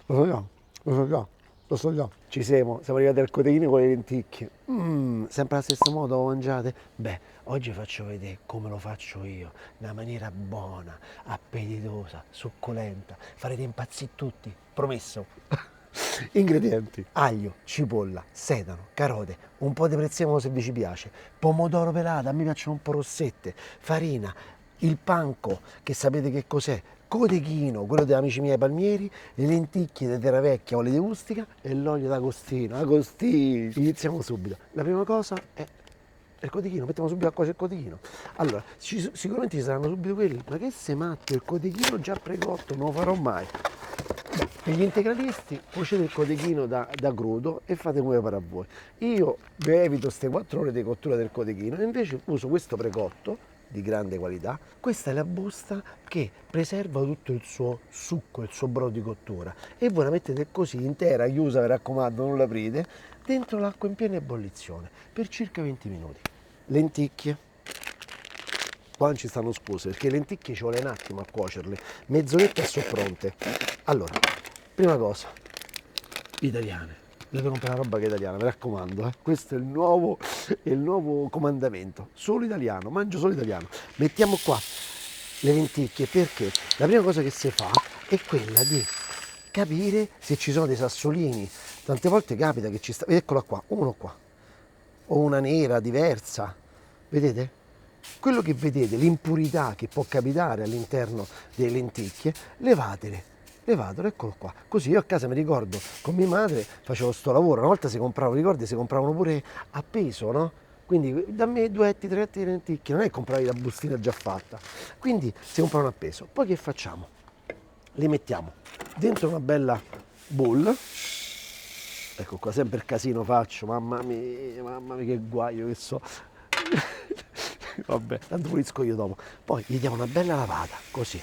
Lo so già, lo so già, lo so già. Ci siamo arrivati al cotechino con le lenticchie. Sempre allo stesso modo lo mangiate? Beh, oggi faccio vedere come lo faccio io, in una maniera buona, appetitosa, succulenta. Farete impazzire tutti, promesso. Ingredienti: aglio, cipolla, sedano, carote, un po' di prezzemolo se vi ci piace, pomodoro pelato, a me piacciono un po' rossette, farina, il panco, che sapete che cos'è, cotechino, quello degli amici miei palmieri, le lenticchie di terra vecchia o le di ustica e l'olio d'agostino. Agostino! Iniziamo subito. La prima cosa è il cotechino, mettiamo subito a cuocere il cotechino. Allora, sicuramente ci saranno subito quelli, ma che sei matto, il cotechino già precotto, non lo farò mai. Per gli integralisti cuocete il cotechino da crudo e fate come pare a voi. Io vi evito queste 4 ore di cottura del cotechino e invece uso questo precotto di grande qualità. Questa è la busta che preserva tutto il suo succo, il suo brodo di cottura e voi la mettete così intera, chiusa, mi raccomando, non l'aprite, dentro l'acqua in piena ebollizione per circa 20 minuti. Lenticchie. Qua non ci stanno scuse perché le lenticchie ci vuole un attimo a cuocerle, mezz'oretta e sono pronte. Allora, prima cosa, italiane. Dovete comprare una roba che è italiana, mi raccomando. Questo è il nuovo comandamento. Solo italiano, mangio solo italiano. Mettiamo qua le lenticchie perché la prima cosa che si fa è quella di capire se ci sono dei sassolini. Tante volte capita che ci sta, eccola qua, uno qua, o una nera diversa, vedete? Quello che vedete, l'impurità che può capitare all'interno delle lenticchie, levatelo, eccolo qua. Così io a casa mi ricordo, con mia madre facevo sto lavoro, una volta si compravano, ricordi, si compravano pure a peso, no? Quindi da me 2 etti, 3 etti di lenticchie, non è che compravi la bustina già fatta. Quindi si compravano a peso. Poi che facciamo? Le mettiamo dentro una bella bowl. Ecco qua, sempre il casino faccio, mamma mia che guaio che so. Vabbè, tanto pulisco io dopo. Poi gli diamo una bella lavata, così,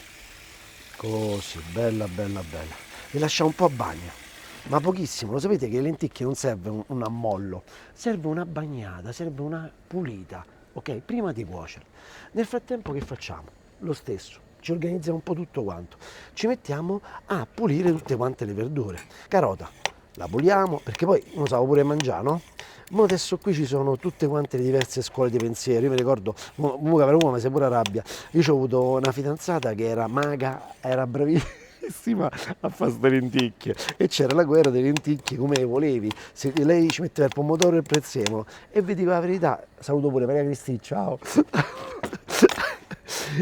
così, bella, bella, bella. Le lasciamo un po' a bagno, ma pochissimo. Lo sapete che le lenticchie non serve un ammollo, serve una bagnata, serve una pulita, ok? Prima di cuocere. Nel frattempo che facciamo? Lo stesso. Ci organizziamo un po' tutto quanto. Ci mettiamo a pulire tutte quante le verdure. Carota, la puliamo, perché poi uno sa pure mangiare, no? Ma adesso qui ci sono tutte quante le diverse scuole di pensiero. Io mi ricordo, comunque per uomo mi sei pure rabbia. Io ho avuto una fidanzata che era maga, era bravissima a fare queste lenticchie. E c'era la guerra delle lenticchie come le volevi. Se lei ci metteva il pomodoro e il prezzemolo. E vi dico la verità, saluto pure Maria Cristina, ciao.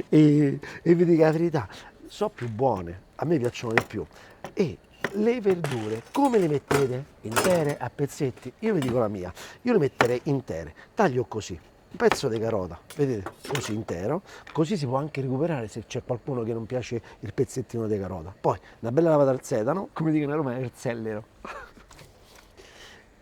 E vi dico la verità, so più buone, a me piacciono di più. E le verdure come le mettete? Intere, a pezzetti? Io vi dico la mia, io le metterei intere, taglio così, un pezzo di carota, vedete, così intero, così si può anche recuperare se c'è qualcuno che non piace il pezzettino di carota. Poi una bella lavata al sedano, come dicono a Roma, è il sellero.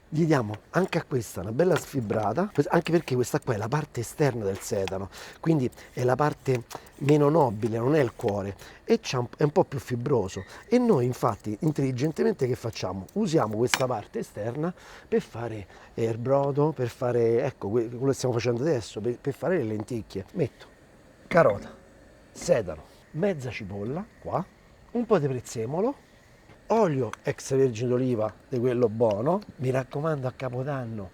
Gli diamo anche a questa una bella sfibrata, anche perché questa qua è la parte esterna del sedano, quindi è la parte meno nobile, non è il cuore, e è un po' più fibroso. E noi infatti intelligentemente che facciamo? Usiamo questa parte esterna per fare il brodo, per fare, ecco, quello che stiamo facendo adesso, per fare le lenticchie. Metto carota, sedano, mezza cipolla, qua, un po' di prezzemolo, olio extravergine d'oliva di quello buono. Mi raccomando, a Capodanno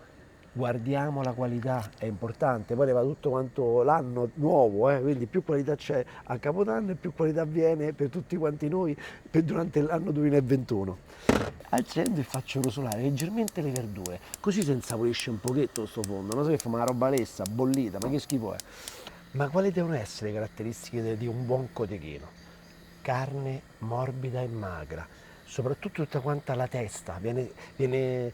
guardiamo la qualità, è importante, poi ne va tutto quanto l'anno nuovo, quindi più qualità c'è a Capodanno e più qualità viene per tutti quanti noi durante l'anno 2021. Accendo e faccio rosolare leggermente le verdure, così si insaporisce un pochetto sto fondo, non so che fa una roba lessa, bollita, ma che schifo è. Ma quali devono essere le caratteristiche di un buon cotechino? Carne morbida e magra, soprattutto tutta quanta la testa, come dire,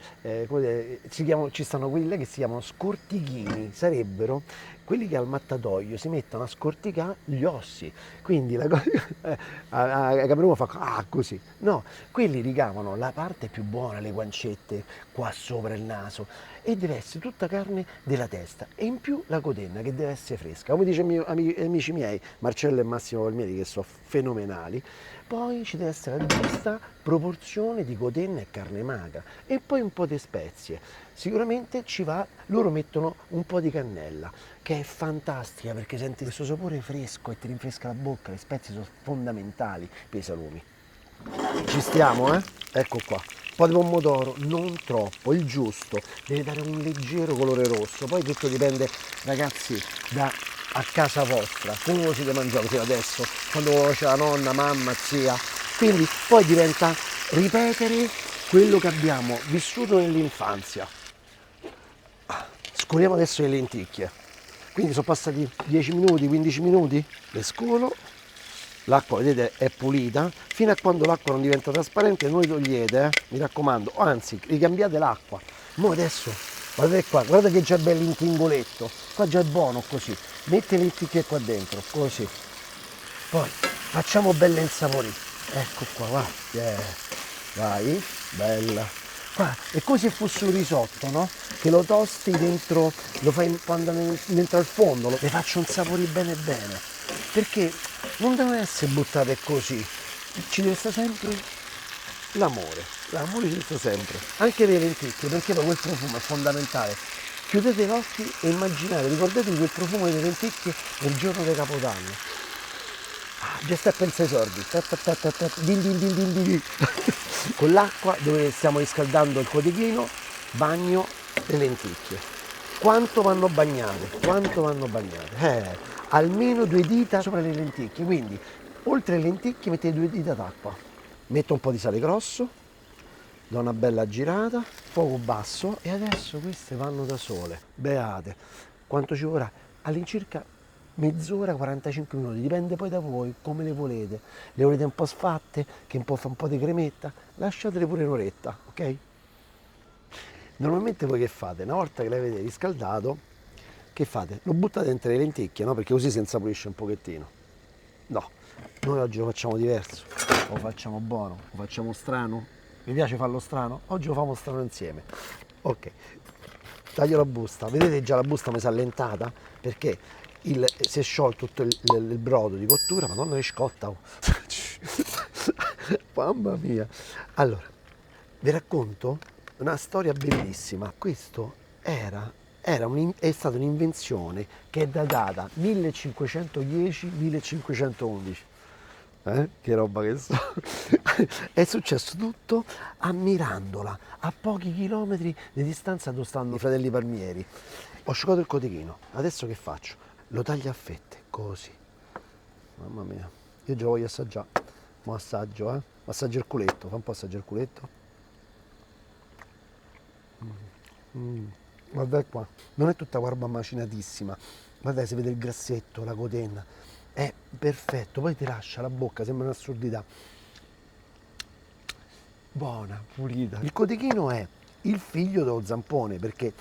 ci stanno quelli là che si chiamano scortichini, sarebbero quelli che al mattatoio si mettono a scorticare gli ossi, quindi la cosa, a Caprino fa così, no, quelli ricavano la parte più buona, le guancette, qua sopra il naso, e deve essere tutta carne della testa e in più la cotenna che deve essere fresca, come dice amici miei Marcello e Massimo Palmieri che sono fenomenali. Poi ci deve essere la giusta proporzione di cotenna e carne magra e poi un po' di spezie. Sicuramente ci va, loro mettono un po' di cannella che è fantastica perché senti questo sapore fresco e ti rinfresca la bocca, le spezie sono fondamentali per i salumi. Ci stiamo, eh? Ecco qua. Un po' di pomodoro, non troppo, il giusto, deve dare un leggero colore rosso. Poi tutto dipende, ragazzi, da a casa vostra, come lo siete mangiato fino adesso, quando c'è la nonna, mamma, zia. Quindi poi diventa ripetere quello che abbiamo vissuto nell'infanzia. Scoliamo adesso le lenticchie. Quindi sono passati 10 minuti, 15 minuti, le scolo, l'acqua vedete è pulita, fino a quando l'acqua non diventa trasparente non li togliete, mi raccomando, anzi ricambiate l'acqua. Mo adesso, guardate qua, guardate che già è bello intingoletto, qua già è buono così, metti le lenticchie qua dentro, così. Poi facciamo belle insaporite, ecco qua, va, vai, bella. Qua, è come se fosse un risotto, no? Che lo tosti dentro, lo fai quando dentro al fondo, le faccio un sapore bene bene. Perché non devono essere buttate così, ci deve stare sempre l'amore ci sta sempre. Anche le lenticchie, perché poi quel profumo è fondamentale. Chiudete gli occhi e immaginate, ricordatevi quel profumo delle lenticchie nel giorno di Capodanno. Già sta a pensare ai sordi, din din din din din. Con l'acqua dove stiamo riscaldando il cotechino, bagno le lenticchie. Quanto vanno bagnate? Quanto vanno bagnate? Almeno 2 dita sopra le lenticchie, quindi oltre le lenticchie mettete 2 dita d'acqua. Metto un po' di sale grosso, do una bella girata, fuoco basso e adesso queste vanno da sole, beate. Quanto ci vorrà? All'incirca mezz'ora, 45 minuti, dipende poi da voi come le volete. Le volete un po' sfatte, che un po' fa un po' di cremetta, lasciatele pure un'oretta, ok? Normalmente voi che fate? Una volta che l'avete riscaldato, che fate? Lo buttate dentro le lenticchie, no? Perché così si insaporisce un pochettino. No, noi oggi lo facciamo diverso, lo facciamo buono, lo facciamo strano. Mi piace farlo strano? Oggi lo facciamo strano insieme. Ok, taglio la busta, vedete già la busta mi si è allentata? Perché si è sciolto tutto il brodo di cottura, madonna che scotta, oh. Mamma mia. Allora, vi racconto una storia bellissima. Questo è stata un'invenzione che è datata 1510-1511. Che roba che so. È successo tutto ammirandola a pochi chilometri di distanza dove stanno i fratelli Palmieri. Ho sciolto il cotechino, adesso che faccio? Lo taglio a fette, così. Mamma mia, io già voglio assaggiare. Ma assaggio, eh? Assaggio il culetto, fa un po' assaggiare il culetto. Guarda qua, non è tutta roba macinatissima. Guarda, si vede il grassetto, la cotenna. È perfetto, poi ti lascia la bocca, sembra un'assurdità. Buona, pulita. Il cotechino è il figlio dello zampone, perché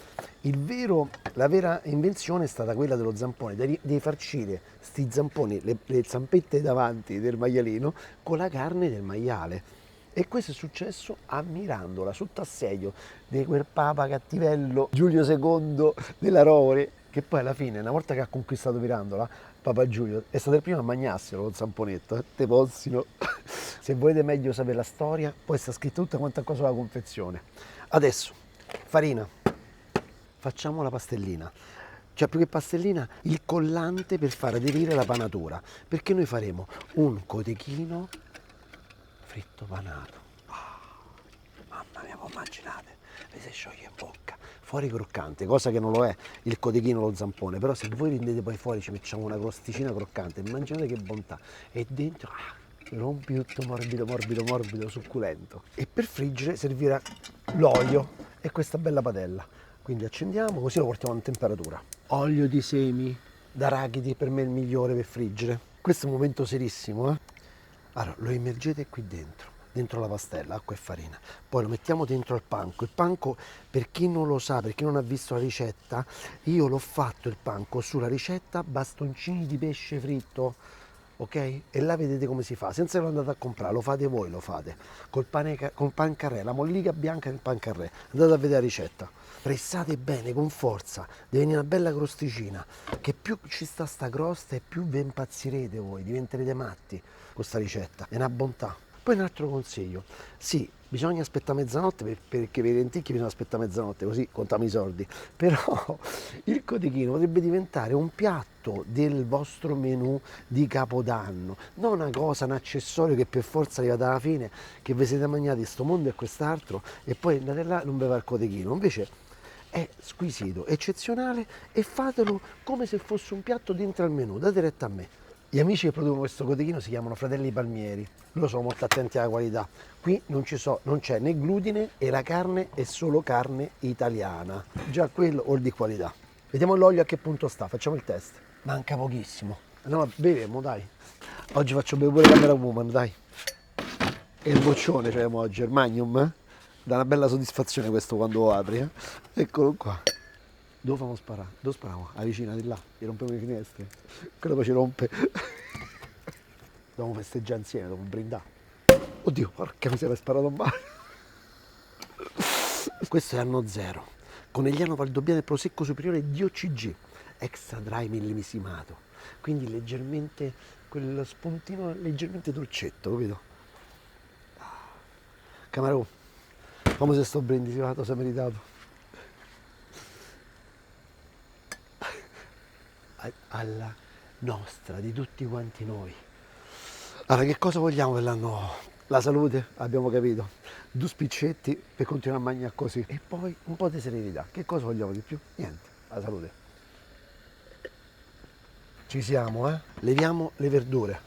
la vera invenzione è stata quella dello zampone, di farcire sti zamponi, le zampette davanti del maialino con la carne del maiale. E questo è successo a Mirandola, sotto assedio di quel papa cattivello Giulio II della Rovere, che poi alla fine, una volta che ha conquistato Mirandola, Papa Giulio è stato il primo a mangiarselo lo zamponetto, te possino. Se volete meglio sapere la storia, poi sta scritta tutta quanta qua sulla confezione. Adesso, farina, facciamo la pastellina. Cioè più che pastellina, il collante per far aderire la panatura, perché noi faremo un cotechino fritto panato. Mamma mia, voi immaginate, vi si scioglie in bocca, fuori croccante, cosa che non lo è il cotechino lo zampone, però se voi rendete poi fuori ci mettiamo una crosticina croccante, immaginate che bontà, e dentro rompi tutto morbido, morbido, morbido, succulento. E per friggere servirà l'olio e questa bella padella. Quindi accendiamo, così lo portiamo in temperatura. Olio di semi d'arachidi, per me è il migliore per friggere. Questo è un momento serissimo, eh? Allora, lo immergete qui dentro la pastella, acqua e farina. Poi lo mettiamo dentro al panco. Il panco, per chi non lo sa, per chi non ha visto la ricetta, io l'ho fatto il panco sulla ricetta bastoncini di pesce fritto, ok? E là vedete come si fa, senza che lo andate a comprare, lo fate voi, lo fate col pan carré, la mollica bianca del pan carré. Andate a vedere la ricetta. Pressate bene, con forza, deve venire una bella crosticina, che più ci sta crosta e più vi impazzirete voi, diventerete matti con questa ricetta, è una bontà. Poi un altro consiglio, sì, bisogna aspettare mezzanotte perché per i lenticchie bisogna aspettare mezzanotte, così contiamo i soldi, però il cotechino potrebbe diventare un piatto del vostro menù di Capodanno, non una cosa, un accessorio che per forza arrivate alla fine, che vi siete mangiati sto mondo e quest'altro e poi andate là e non beva il cotechino, invece è squisito, eccezionale e fatelo come se fosse un piatto dentro al menù, date retta a me. Gli amici che producono questo cotechino si chiamano Fratelli Palmieri, loro sono molto attenti alla qualità. Qui non c'è né glutine e la carne è solo carne italiana. Già quello o di qualità. Vediamo l'olio a che punto sta, facciamo il test. Manca pochissimo. Andiamo a beremo, dai. Oggi faccio bere pure Camera Woman, dai. E il boccione c'è oggi, il Magnum. Dà una bella soddisfazione questo quando lo apri, eh. Eccolo qua. Dove facciamo sparare? Dove spariamo? La vicina di là, gli rompiamo le finestre. Quello poi ci rompe. Dobbiamo festeggiare insieme, dobbiamo brindare. Oddio, porca miseria, è sparato male. Questo è anno zero. Conegliano Valdobbiadene Prosecco Superiore DOCG, extra dry millesimato. Quindi leggermente, quel spuntino leggermente dolcetto, capito? Camarò, come se sto brindisi, va, si è meritato. Alla nostra, di tutti quanti noi. Allora, che cosa vogliamo per l'anno nuovo? La salute, abbiamo capito. Due spiccetti per continuare a mangiare così. E poi un po' di serenità. Che cosa vogliamo di più? Niente, la salute. Ci siamo, eh? Leviamo le verdure.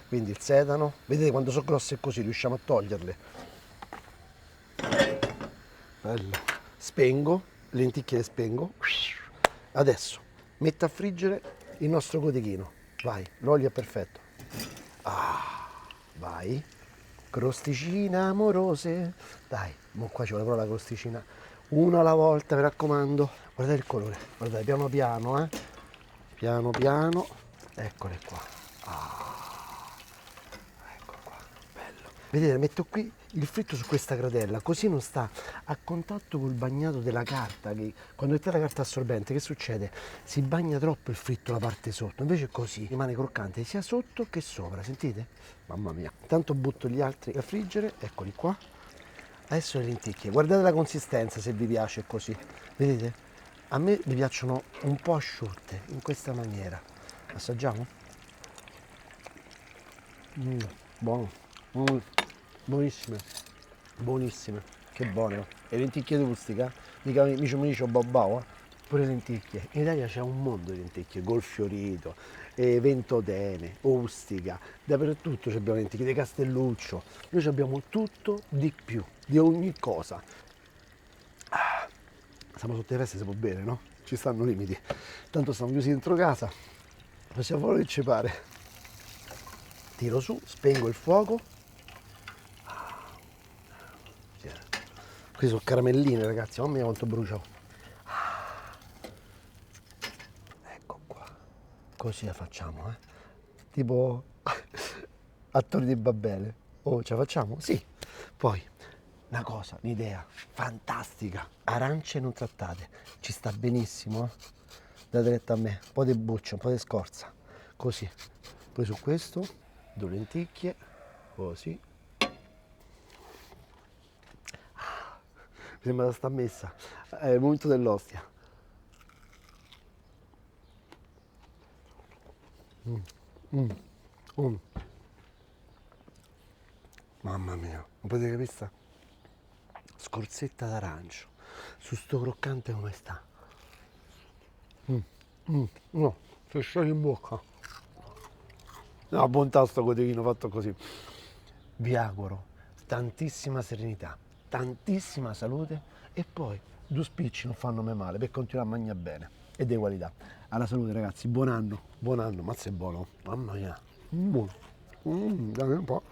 Quindi il sedano. Vedete quando sono grosse così, riusciamo a toglierle. Bello. Spengo, le lenticchie le spengo. Adesso metto a friggere il nostro cotechino. Vai, l'olio è perfetto. Vai. Crosticina amorose. Dai, mo qua ci vuole proprio la crosticina. Una alla volta, mi raccomando. Guardate il colore, guardate, piano piano, eh. Piano piano. Eccole qua. Ecco qua, bello. Vedete, metto qui il fritto su questa gratella, così non sta a contatto col bagnato della carta, che quando mettete la carta assorbente, che succede? Si bagna troppo il fritto la parte sotto, invece così rimane croccante sia sotto che sopra, sentite? Mamma mia. Intanto butto gli altri a friggere, eccoli qua. Adesso le lenticchie, guardate la consistenza se vi piace così, vedete? A me mi piacciono un po' asciutte, in questa maniera. Assaggiamo? Buono. Mm, buonissime. Buonissime. Che buone. E lenticchie rustica? Mica mi dice bobbao, eh? Pure lenticchie. In Italia c'è un mondo di lenticchie, Golfiorito, Ventotene, Ustica, dappertutto abbiamo lenticchie, di Castelluccio. Noi abbiamo tutto di più, di ogni cosa. Siamo sotto le feste, si può bere, no? Ci stanno limiti. Tanto stiamo chiusi dentro casa, possiamo fare che ci pare. Tiro su, spengo il fuoco. Qui sono caramelline, ragazzi, mamma mia quanto bruciano. Ecco qua. Così la facciamo, eh? Tipo attori di Babele. Oh, ce la facciamo? Sì. Poi, una cosa, un'idea fantastica. Arance non trattate. Ci sta benissimo, eh? Date retta a me. Un po' di buccia, un po' di scorza. Così. Poi su questo, due lenticchie. Così. Mi sembra che sta messa. È il momento dell'ostia. Mamma mia, non potete capire sta scorzetta d'arancio. Su sto croccante come sta. No, si scioglie in bocca. No, bontà sto cotechino fatto così. Vi auguro tantissima serenità, tantissima salute e poi due spicci non fanno mai male per continuare a mangiare bene e di qualità. Alla salute ragazzi, buon anno, mazza è buono, mamma mia. Buono. Dammi un po'.